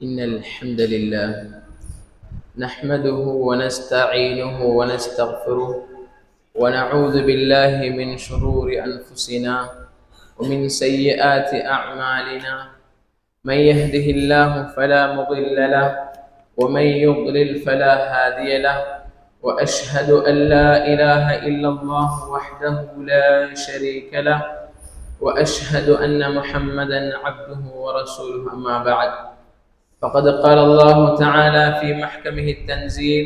إن الحمد لله نحمده ونستعينه ونستغفره ونعوذ بالله من شرور أنفسنا ومن سيئات أعمالنا. من يهده الله فلا مضل له ومن يضلل فلا هادي له، وأشهد أن لا إله إلا الله وحده لا شريك له، وأشهد أن محمدا عبده ورسوله. أما بعد، فقد قال الله تعالى في محكمه التنزيل: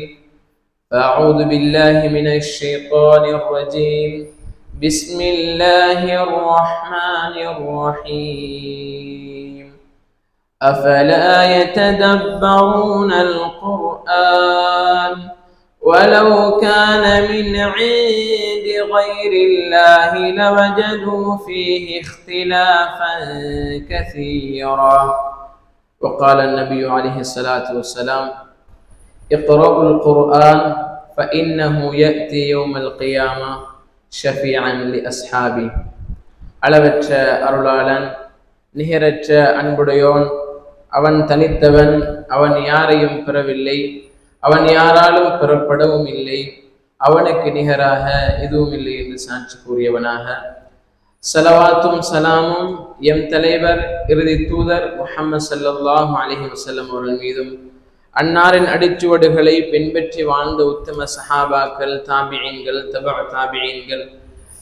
أعوذ بالله من الشيطان الرجيم، بسم الله الرحمن الرحيم. أفلا يتدبرون القرآن ولو كان من عند غير الله لوجدوا فيه اختلافا كثيرا. وقال النبي عليه الصلاة والسلام: اقرأوا القرآن فإنه يأتي يوم القيامة شفيعا لأصحابه. அளவற்ற அருளாளன், நிகரற்ற அன்புடையோன், அவன் தனித்தவன், அவன் யாரையும் பெறவில்லை, அவன் யாராலும் பெறப்படவும் இல்லை, அவனுக்கு நிகராக எதுவும் இல்லை என்று சாட்சி கூறியவனாக, சலவாத்தும் சலாமும் எம் தலைவர் இறுதி தூதர் முஹம்மது ஸல்லல்லாஹு அலைஹி வஸல்லம் அவர்கள் மீதும், அன்னாரின் அடிச்சுவடுகளை பின்பற்றி வாழ்ந்த உத்தம சஹாபாக்கள், தாபிஈன்கள், தபஅ தாபிஈன்கள்,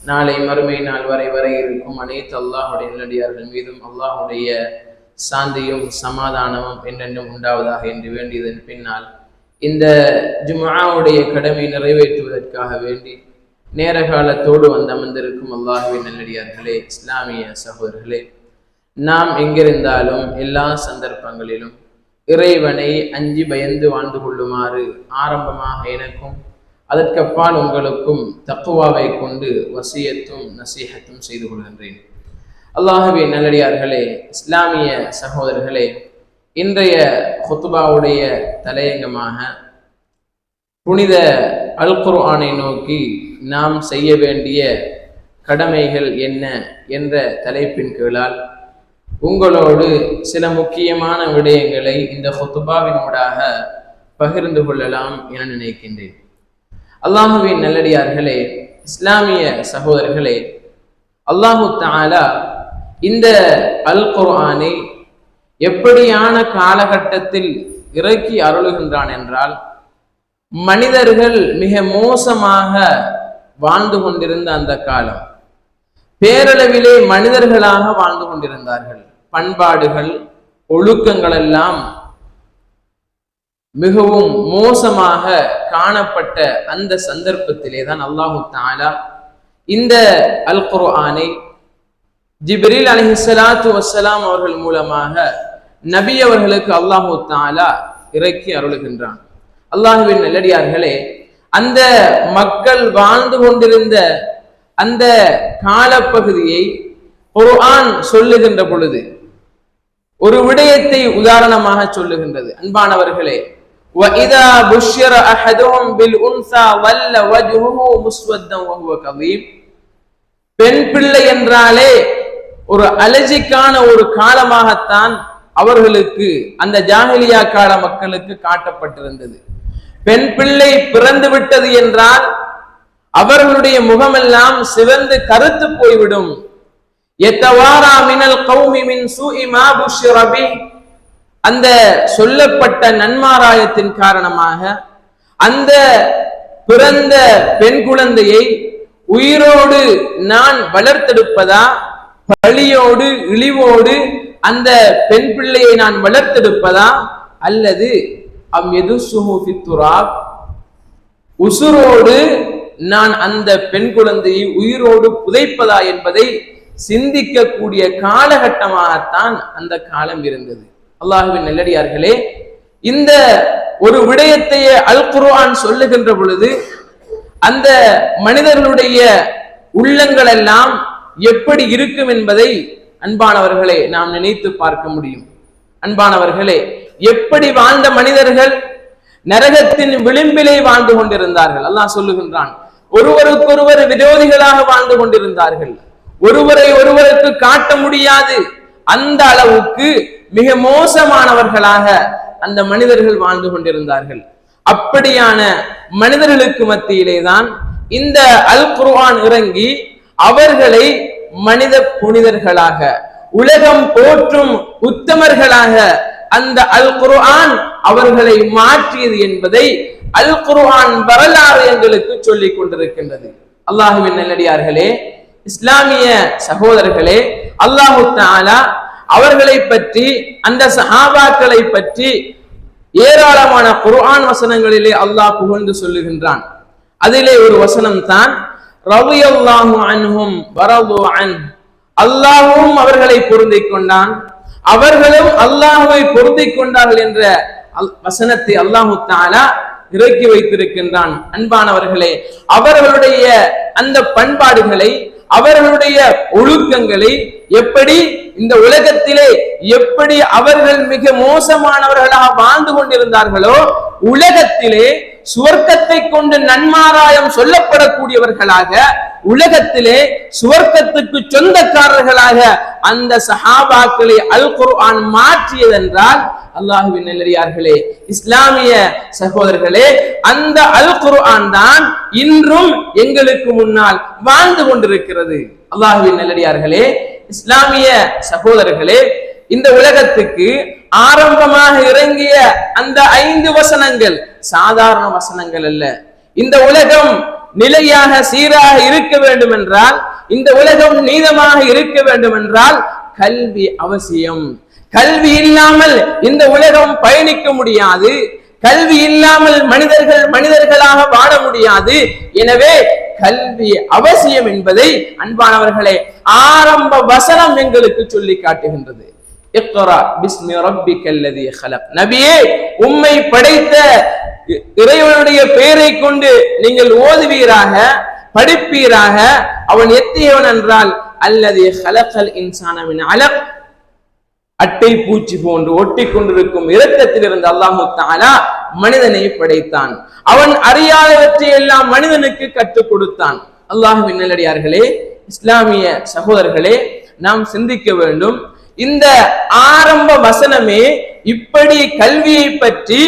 நாளை மறுமை நாள் வரை இருக்கும் அனைத்து அல்லாஹுடைய நல்லடியார்கள் மீதும் அல்லாஹுடைய சாந்தியும் சமாதானமும் என்றென்றும் உண்டாவதாக என்று வேண்டியதன் பின்னால், இந்த ஜும்ஆவுடைய கடமை நிறைவேற்றுவதற்காக வேண்டி நேர காலத்தோடு வந்து அமர்ந்திருக்கும் அல்லாஹுவின் நல்லடியார்களே, இஸ்லாமிய சகோதரர்களே, நாம் எங்கிருந்தாலும் எல்லா சந்தர்ப்பங்களிலும் இறைவனை அஞ்சி பயந்து வாழ்ந்து கொள்ளுமாறு ஆரம்பமாக எனக்கும் அதற்கப்பால் உங்களுக்கும் தக்குவாவை கொண்டு வசியத்தும் நசீஹத்தும் செய்து கொள்கின்றேன். அல்லாஹுவின் நல்லடியார்களே, இஸ்லாமிய சகோதரர்களே, இன்றைய குத்பாவுடைய தலையங்கமாக புனித அல் குர்ஆனை நோக்கி நாம் செய்ய வேண்டிய கடமைகள் என்ன என்ற தலைப்பின் கீழால் உங்களோடு சில முக்கியமான விடயங்களை இந்த குத்பாவினூடாக பகிர்ந்து கொள்ளலாம் என நினைக்கின்றேன். அல்லாஹுவின் நல்லடியார்களே, இஸ்லாமிய சகோதரர்களே, அல்லாஹு தஆலா இந்த அல் குர்ஆனை எப்படியான காலகட்டத்தில் இறக்கி அருளுகின்றான் என்றால், மனிதர்கள் மிக மோசமாக வாழ்ந்து கொண்டிருந்த அந்த காலம், பேரளவிலே மனிதர்களாக வாழ்ந்து கொண்டிருந்தார்கள். பண்பாடுகள், ஒழுக்கங்கள் எல்லாம் மிகவும் மோசமாக காணப்பட்ட அந்த சந்தர்ப்பத்திலே தான் அல்லாஹு தஆலா இந்த அல் குர்ஆனை ஜிப்ரீல் அலைஹிஸ்ஸலாத்து வஸ்ஸலாம் அவர்கள் மூலமாக நபி அவர்களுக்கு அல்லாஹு தஆலா இறக்கி அருளுகின்றான். அல்லாஹுவின் நல்லடியார்களே, அந்த மக்கள் வாழ்ந்து கொண்டிருந்த அந்த காலப்பகுதியை குர்ஆன் சொல்லுகின்ற பொழுது ஒரு விடயத்தை உதாரணமாக சொல்லுகின்றது. அன்பானவர்களே, وَإِذَا بُشِّرَ أَحَدُهُمْ بِالْأُنْثَى وَلَّ وَجْهُهُ مُسْوَدًّا وَهُوَ كَظِيمٌ. பெண் பிள்ளை என்றாலே ஒரு அலர்ஜிக்கான ஒரு காலமாகத்தான் அவர்களுக்கு, அந்த ஜாஹிலியா கால மக்களுக்கு காட்டப்பட்டிருந்தது. பெண் பிள்ளை பிறந்து விட்டது என்றால் அவர்களுடைய முகமெல்லாம் சிவந்து கருத்து போய்விடும். யத்தவாரா மினல் கௌமி மின் சூஇ மா புஷ்ஷிர பிஹி. அந்த சொல்லப்பட்ட நன்மாராயத்தின் காரணமாக அந்த பிறந்த பெண் குழந்தையை உயிரோடு நான் வளர்த்தெடுப்பதா, பழியோடு இழிவோடு அந்த பெண் பிள்ளையை நான் வளர்த்தெடுப்பதா, அல்லது உசுரோடு நான் அந்த பெண் குழந்தையை உயிரோடு புதைப்பதா என்பதை சிந்திக்கக்கூடிய காலகட்டமாகத்தான் அந்த காலம் இருந்தது. அல்லாஹுவின் நல்லடியார்களே, இந்த ஒரு விடயத்தையே அல் குர்ஆன் சொல்லுகின்ற பொழுது அந்த மனிதர்களுடைய உள்ளங்கள் எல்லாம் எப்படி இருக்கும் என்பதை அன்பானவர்களே நாம் நினைத்து பார்க்க முடியும். அன்பானவர்களே, எப்படி வாழ்ந்த மனிதர்கள் நரகத்தின் விளிம்பிலே வாழ்ந்து கொண்டிருந்தார்கள். அல்லாஹ் சொல்லுகின்றான், ஒருவருக்கொருவர் விரோதிகளாக வாழ்ந்து கொண்டிருந்தார்கள். ஒருவரை ஒருவருக்கு காட்ட முடியாது அந்த அளவுக்கு மிக மோசமானவர்களாக அந்த மனிதர்கள் வாழ்ந்து கொண்டிருந்தார்கள். அப்படியான மனிதர்களுக்கு மத்தியிலே தான் இந்த அல் குர்ஆன் இறங்கி அவர்களை மனித புனிதர்களாக, உலகம் போற்றும் உத்தமர்களாக அந்த அல் குர்ஆன் அவர்களை மாற்றியது என்பதை அல் குர்ஆன் வரலாறு எங்களுக்கு சொல்லிக் கொண்டிருக்கின்றது. அல்லாஹுவின் நல்லடியார்களே, இஸ்லாமிய சகோதரர்களே, அல்லாஹு தஆலா அவர்களை பற்றி, அந்த சஹாபாக்களை பற்றி ஏராளமான குர்ஆன் வசனங்களிலே அல்லாஹ் புகழ்ந்து சொல்லுகின்றான். அதிலே ஒரு வசனம் தான் ரலியல்லாஹு அன்ஹும் வரது அன், அல்லாஹ்வும் அவர்களை பொருந்திக் கொண்டான், அவர்களும் அல்லாஹ்வை பொருந்திக் கொண்டார்கள் என்ற வசனத்தை அல்லாஹு தஆலா இறக்கி வைத்திருக்கின்றான். அன்பானவர்களே, அவர்களுடைய அந்த பண்பாடுகளை, அவர்களுடைய ஒழுக்கங்களை எப்படி இந்த உலகத்திலே எப்படி அவர்கள் மிக மோசமானவர்களாக வாழ்ந்து கொண்டிருந்தார்களோ, உலகத்திலே சுவர்க்கத்தை கொண்டு நன்மாராயம் சொல்லப்படக்கூடியவர்களாக, உலகத்திலே சுவர்க்கத்துக்கு சொந்தக்காரர்களாக அந்த சஹாபாக்களை அல் குர்ஆன் மாற்றியதென்றால், அல்லாஹுவின் நல்லடியார்களே, இஸ்லாமிய சகோதரர்களே, அந்த அல் குர்ஆன் தான் இன்றும் எங்களுக்கு முன்னால் வாழ்ந்து கொண்டிருக்கிறது. அல்லாஹுவின் நல்லடியார்களே, இஸ்லாமிய சகோதரர்களே, இந்த உலகத்துக்கு ஆரம்பமாக இறங்கிய அந்த 5 வசனங்கள் சாதாரண வசனங்கள் அல்ல. இந்த உலகம் நிலையாக சீராக இருக்க வேண்டும் என்றால், இந்த உலகம் நீதமாக இருக்க வேண்டும் என்றால் கல்வி அவசியம். கல்வி இல்லாமல் இந்த உலகம் பயணிக்க முடியாது. கல்வி இல்லாமல் மனிதர்களாக வாழ முடியாது. எனவே கல்வி அவசியம் என்பதை அன்பானவர்களே ஆரம்ப வசனம் எங்களுக்கு சொல்லி காட்டுகின்றது. இக்ரா பிஸ்மி ரப்பிக்கல்லதீ ஹலக், நபியே உம்மை படைத்த இறைவனுடைய பெயரை கொண்டு நீங்கள் ஓதுவீராக, படிப்பீராக. அவன் எத்தியவன் என்றால் அல்லதீ ஹலக்கல் இன்சான மின் அலக், அட்டை பூச்சி போன்று ஒட்டி கொண்டிருக்கும் இரத்தத்தில் இருந்து அல்லாஹு தஆலா மனிதனை படைத்தான். அவன் அறியாதவற்றை எல்லாம் மனிதனுக்கு கற்றுக் கொடுத்தான். அல்லாஹ்வின் நல்லடியார்களே, இஸ்லாமிய சகோதரர்களே, நாம் சிந்திக்க வேண்டும். இந்த ஆரம்ப வசனமே இப்படி கல்வியை பற்றி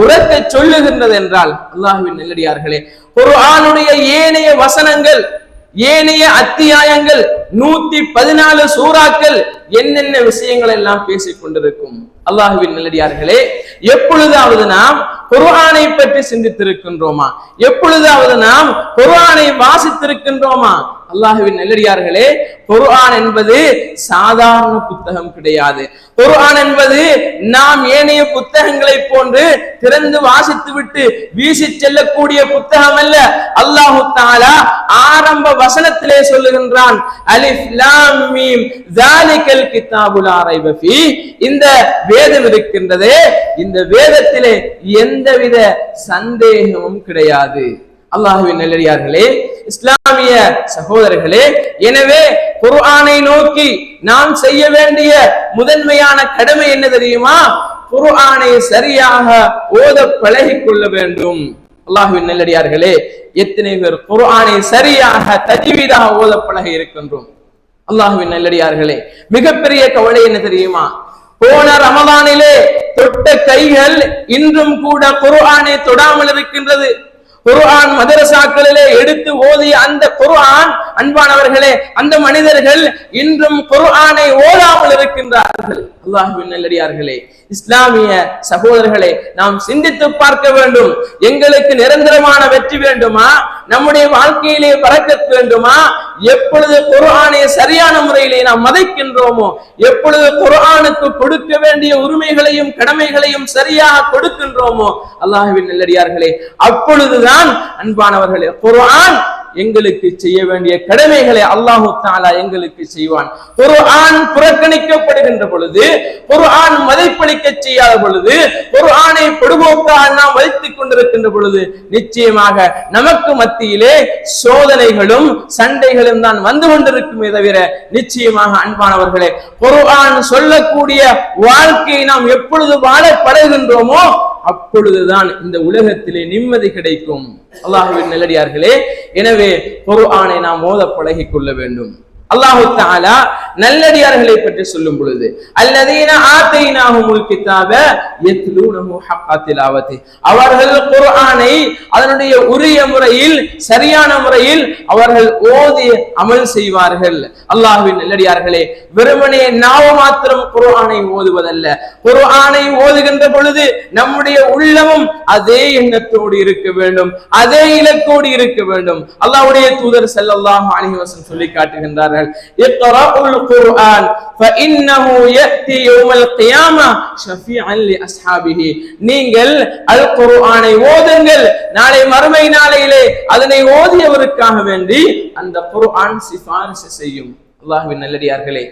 உரக்க சொல்லுகின்றது என்றால், அல்லாஹ்வின் நல்லடியார்களே, குர்ஆனுடைய ஏனைய வசனங்கள், ஏனைய அத்தியாயங்கள், 114 சூறாக்கள் என்னென்ன விஷயங்கள் எல்லாம் பேசிக் கொண்டிருக்கும். அல்லாஹ்வின் நல்லடியார்களே, எப்பொழுதாவது நாம் குர்ஆனை பற்றி சிந்தித்திருக்கின்றோமா? எப்பொழுதாவது நாம் குர்ஆனை வாசித்திருக்கின்றோமா? அல்லாஹ்வின் நல்லடியார்களே, குர்ஆன் என்பது சாதாரண புத்தகம் கிடையாது. குர்ஆன் என்பது நாம் ஏனைய புத்தகங்களை போன்று திறந்து வாசித்து விட்டு வீசி செல்லக்கூடிய புத்தகம் அல்ல. அல்லாஹு தஆலா ஆரம்ப வசனத்திலே சொல்லுகின்றான், அலிஃப் லாம் மீம் ஸாலிகல் கிதாபு லா ரைப ஃபீ, இந்த வேதம் இருக்கின்றதே, இந்த வேதத்திலே எந்தவித சந்தேகமும் கிடையாது. அல்லாஹ்வின் நல்லடியார்களே, இஸ்லாமிய சகோதரர்களே, எனவே குர்ஆனை நோக்கி நாம் செய்ய வேண்டிய முதன்மையான கடமை என்ன தெரியுமா? குர்ஆனை சரியாக ஓத பழகிக் கொள்ள வேண்டும். அல்லாஹ்வின் நல்லடியார்களே, எத்தனை பேர் குர்ஆனை சரியாக தஜ்வீதாக ஓத பழகி இருக்கின்றோம்? அல்லாஹ்வின் நல்லடியார்களே, மிகப்பெரிய கவலை என்ன தெரியுமா? போன ரமலானிலே தொட்ட கைகள் இன்றும் கூட குர்ஆனை தொடாமல் இருக்கின்றது. குர்ஆன் மதரசாக்களிலே எடுத்து ஓதிய அந்த குர்ஆன், அன்பானவர்களே, அந்த மனிதர்கள் இன்றும் குர்ஆனை ஓதாமல் இருக்கின்றார்கள். அல்லாஹ்வின் நல்லடியார்களே, இஸ்லாமிய சகோதரர்களே, நாம் சிந்தித்து பார்க்க வேண்டும். எங்களுக்கு நிரந்தரமான வெற்றி வேண்டுமா? நம்முடைய வாழ்க்கையிலே பரக்கத் வேண்டுமா? எப்பொழுது குர்ஆனை சரியான முறையிலே நாம் மதிக்கின்றோமோ, எப்பொழுது குர்ஆனுக்கு கொடுக்க வேண்டிய உரிமைகளையும் கடமைகளையும் சரியாக கொடுக்கின்றோமோ, அல்லாஹ்வின் நல்லடியார்களே, அப்பொழுதுதான் அன்பானவர்களே குர்ஆன் எங்களுக்கு செய்ய வேண்டிய கடமைகளை அல்லாஹு தஆலா எங்களுக்கு செய்வான். குர்ஆன் புறக்கணிக்கப்படுகின்ற பொழுது, குர்ஆன் மதிப்பளிக்க செய்யாத பொழுது, குர்ஆனை பொடுபோக்காக நாம் வைத்துக் கொண்டிருக்கின்ற பொழுது, நிச்சயமாக நமக்கு மத்தியிலே சோதனைகளும் சண்டைகளும் தான் வந்து கொண்டிருக்குமே தவிர, நிச்சயமாக அன்பானவர்களே, குர்ஆன் சொல்லக்கூடிய வாழ்க்கையை நாம் எப்பொழுது வாழ பழகுகின்றோமோ அப்பொழுதுதான் இந்த உலகத்திலே நிம்மதி கிடைக்கும். அல்லாஹ்வின் நல்லடியார்களே, எனவே குர்ஆனை நாம் ஓத பழகிக் கொள்ள வேண்டும். அல்லாஹு தஆலா நல்லடியார்களை பற்றி சொல்லும் பொழுது அல்லதீன ஆதைனாஹுமுல் கிதாப யத்லூனஹு ஹக்க திலாவதி, அவர்கள் குர்ஆனை அதனுடைய உரிய முறையில் சரியான முறையில் அவர்கள் ஓதி அமல் செய்வார்கள். அல்லாஹ்வின் நல்லடியார்களே, வெறுமனே நாவ மாத்திரம் குர்ஆனை ஓதுவதல்ல, குர்ஆனை ஓதுகின்ற பொழுது நம்முடைய உள்ளமும் அதே எண்ணத்தோடு இருக்க வேண்டும், அதே இலக்கோடு இருக்க வேண்டும். அல்லாஹ்வுடைய தூதர் ஸல்லல்லாஹு அலைஹி வஸல்லம் சொல்லி காட்டுகின்றார்கள், இக்ராஉல் குர்ஆன் ஃபஇன்னஹு யஅதி யௌமல் கியாமா ஷஃபீஅன் லி அஸ்ஹாபிஹி, நீங்கள் அல் குர்ஆனை ஓதுங்கள், நாளை மறுமை நாளையிலே அதனை ஓதியவருக்காக வேண்டி அந்த குர்ஆன் சிபாரிசு செய்யும். அல்லாஹ்வின் நல்லடியார்களே,